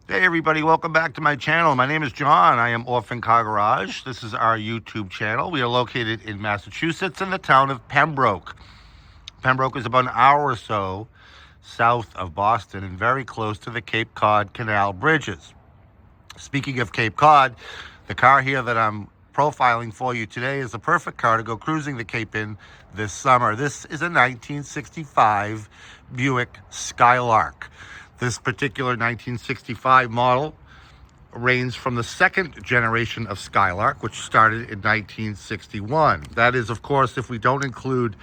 Hey everybody, welcome back to my channel. My name is John. I am Orphan Car Garage. This is our YouTube channel. We are located in Massachusetts in the town of Pembroke. Pembroke is about an hour or so south of Boston and very close to the Cape Cod Canal bridges. Speaking of Cape Cod, the car here that I'm profiling for you today is the perfect car to go cruising the Cape in this summer. This is a 1965 Buick Skylark. This particular 1965 model reigns from the second generation of Skylark, which started in 1961. That is, of course, if we don't include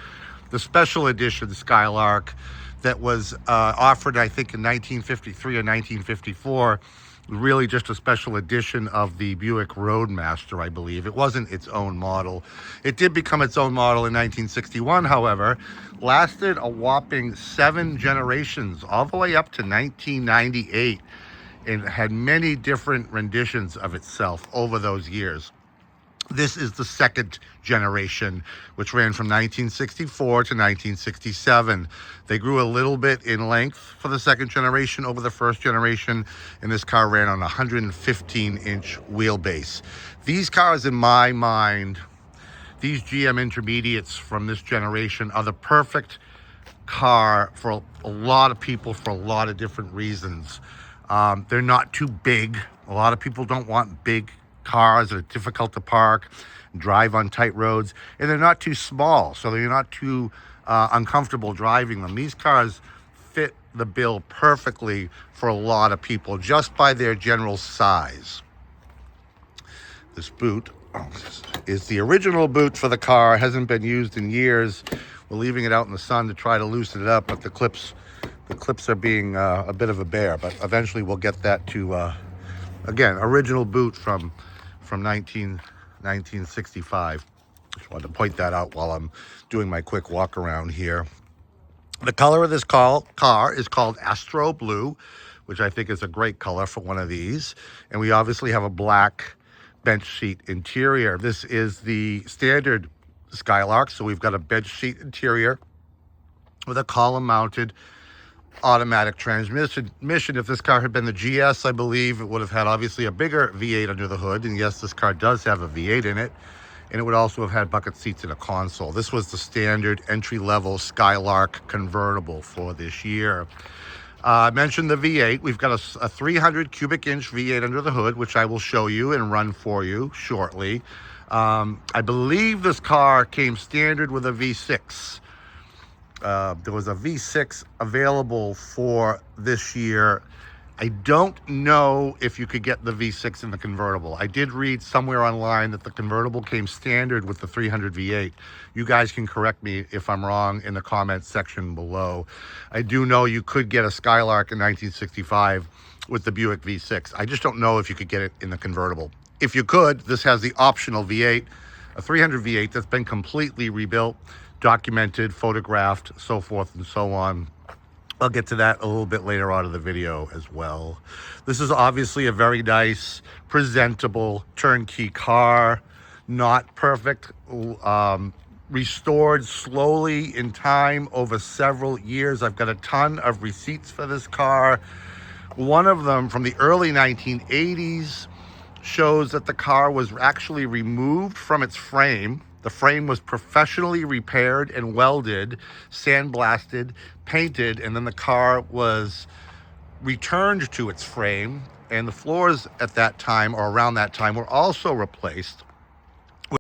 the special edition Skylark that was offered, I think, in 1953 or 1954. Really just a special edition of the Buick Roadmaster, I believe. It wasn't its own model. It did become its own model in 1961, however, lasted a whopping 7 generations, all the way up to 1998, and had many different renditions of itself over those years. This is the second generation, which ran from 1964 to 1967. They grew a little bit in length for the second generation over the first generation, and this car ran on a 115-inch wheelbase. These cars, in my mind, these GM Intermediates from this generation are the perfect car for a lot of people for a lot of different reasons. They're not too big. A lot of people don't want big cars that are difficult to park, drive on tight roads, and they're not too small, so they're not too uncomfortable driving them. These cars fit the bill perfectly for a lot of people just by their general size. This boot is the original boot for the car. It hasn't been used in years. We're leaving it out in the sun to try to loosen it up, but the clips are being a bit of a bear, but eventually we'll get that to again, original boot from 1965. Just wanted to point that out while I'm doing my quick walk around here. The color of this car is called Astro Blue, which I think is a great color for one of these. And we obviously have a black bench seat interior. This is the standard Skylark, so we've got a bench seat interior with a column-mounted automatic transmission. If this car had been the GS, I believe it would have had obviously a bigger V8 under the hood, and yes, this car does have a V8 in it, and it would also have had bucket seats and a console. This was the standard entry-level Skylark convertible for this year. I mentioned the V8. We've got a 300 cubic inch V8 under the hood, which I will show you and run for you shortly. I believe this car came standard with a V6. There was a V6 available for this year. I don't know if you could get the V6 in the convertible. I did read somewhere online that the convertible came standard with the 300 V8. You guys can correct me if I'm wrong in the comments section below. I do know you could get a Skylark in 1965 with the Buick V6. I just don't know if you could get it in the convertible. If you could, this has the optional V8, a 300 V8 that's been completely rebuilt, documented, photographed, so forth and so on. I'll get to that a little bit later on in the video as well. This is obviously a very nice, presentable, turnkey car. Not perfect, restored slowly in time over several years. I've got a ton of receipts for this car. One of them from the early 1980s shows that the car was actually removed from its frame. The frame was professionally repaired and welded, sandblasted, painted, and then the car was returned to its frame. And the floors at that time, or around that time, were also replaced.